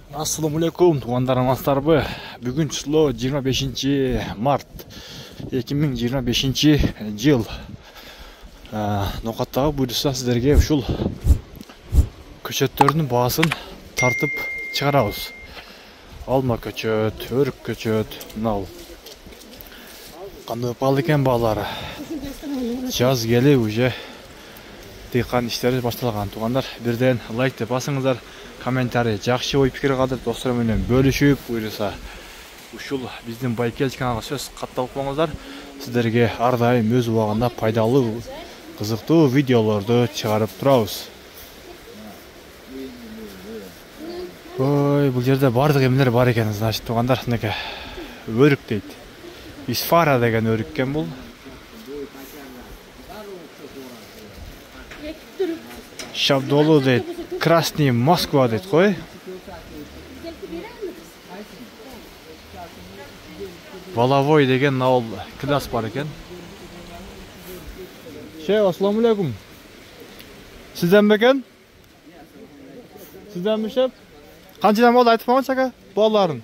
Assalamu alaikum туғандарым астарбы. Бүгін число 25 март 2025 жыл. Ноқаттағы бұйырса сіздерге ушул көчөттердің бағасын тартып шығарабыз. Алма көчөт, өрік көчөт, мынау қандай пал екен бағалары. Жаз келе уже диқан іштері башталған. Туғандар, бірден лайк деп басыңыздар. Комментарий жақсы ой пікір қалдырып достарыммен бөлішіп бұйырса ушул біздің Байкел каналға сөз қатталып болыңыздар. Сіздерге әрдайым өз уақытында пайдалы қызықты видеоларды шығарып тұрабыз. Ой, бұл жерде бардық емлер бар екен, значит, туғандар, неке өрік дейді. Исфара деген өрік екен бұл. Шабдолу дейді. Красный Москва дейді қой. Воловой деген ауыл класс бар екен. Ассаламу алейкум. Сізден бе екен? Сізден бе шеп? Қаншадан болды айтып маған шака? Балаларын.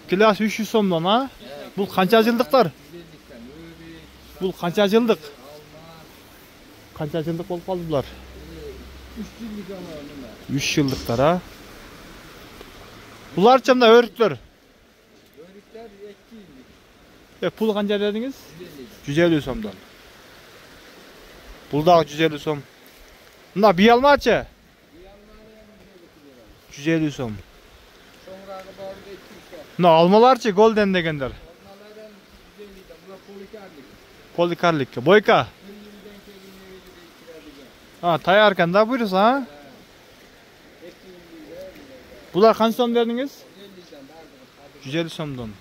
Класс 300 сомдан, а? Бұл қанша жылдықтар? Бұл қанша жылдық? Қанша жылдық болып қалды бұлар? 3 жылдықтар, а? Бұлар чамда өріктер? Өріктер 2 жылдық. Пұл қанша дедіңіз? 150 сомдан. Бұлдағы 150 сом. Мына бей алмачы? 150 сом. Мына алмаларчы голден дегендер? Поликарлик. Бойка? Таяр да бұйырса, а? Бұлар қанша сом дедіңіз? 150 сомдан.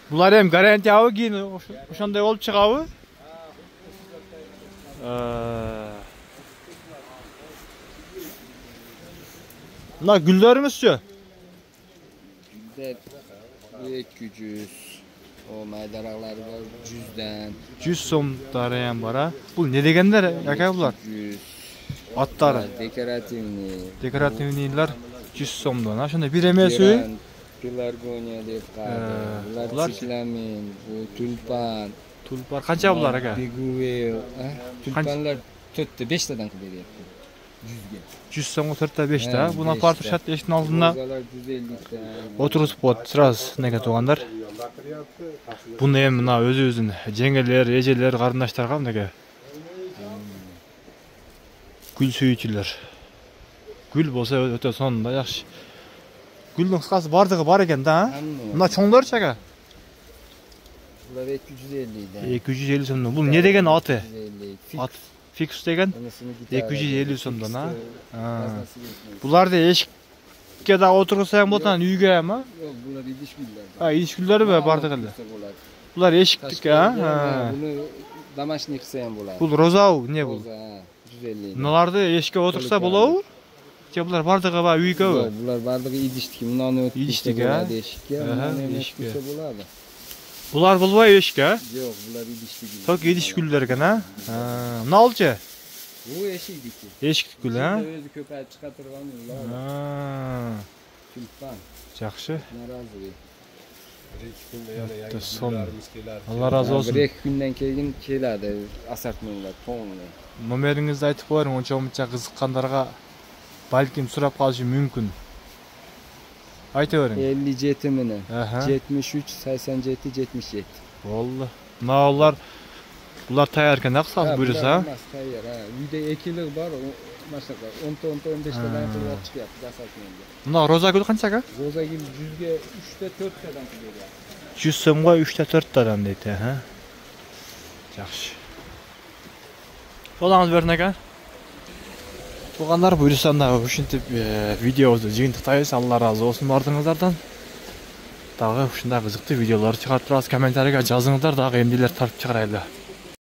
Бұлар ем гарантия ау кейін ошандай олып шығауы? Мына гүлдеріңіз ше? Gülder 200. O maydaraqları var 100'den. 100 сомдары ем бар, а? Бұл не дегендер, яка бұлар? 100. Аттары? Декоративнилер 100 сомдан. Ашында бір емесі өй? Пеларгония деп қады. Бұлар чикламен, тюльпан. Тюльпан. Қанша бұлар, ака? Бигуэл. Тюльпанлар 4-5-тен кілер епті. 100-ге. 100 сомға 4-5-та. Бұны апартып шат ешін алдында отырғызып қойды. Сыраз неге туғандар. Бұны ем мына өзі-өзін жеңгелер, ежелер, қарындаштарға неге гүл сүйітілер. Гүл болса өте сонында яқшы. Гүлдің қысқасы бардығы бар екен да, а? Мына чоңдар шаға? Бұлар 250-де. 250 сомдан. Бұл не деген аты? Фикс деген 250 сомдан, а? Бұларды ешікке да отырғысаяң болтан үйге, ма? Yok, bunlar idiş güller. İdiş gülleri be bardak elde. Bunlar eşiklik, ha? Bunu damaşnik sayan bular. Bu rozau, ne bu? Roza, 150. Bunlarda eşikке otursa bulağı? Bunlar bardağı var, uyga var. Yok, bunlar bardağı idiştik. Bundan ötürü İdiştik, ha? Eşikке. Eşikке. Bunlar bulvay eşik, ha? Yok, bunlar idiştik. Çok idiş güller kan, ha? Ne olacak? Bu eşiklik. Eşiklik gül, ha? Özü köpeği çıkartırgan yıllar. Tülpan. Жақсы. Narazı. Allah razı olsun. Bir iki günden keyin keladi asartmanglar to'g'ri. Номеріңізді айтып қойың, онша-мұнша қызыққандарға балким сұрап қалышы мүмкін. Айта берің. 57 міне. 73 87 77. Болды. Мына бұлар таяр екен, ақ саз бұйырса? Tayyor, ha. Uyda ekilik бар, maşallah 10-15'te qilib chiqyapti asartmanglar. Mına roza gül qanchaga? Roza gül 100'ge 3'te 4'tadan kelyapti. 100 so'mga 3'te 4'tadan deydi, ha. Yaxshi. Qo'lingizga bering aka. Туғандар, бұйырса ушинтип видеоны жыйынтыктайбыз. Алла разы болсын бардыңыздардан. Дагы ушундай кызыктуу видеолор чыгарып турабыз. Комментарийге жазыңыздар, дагы эмнелер тартып чыгарайлы.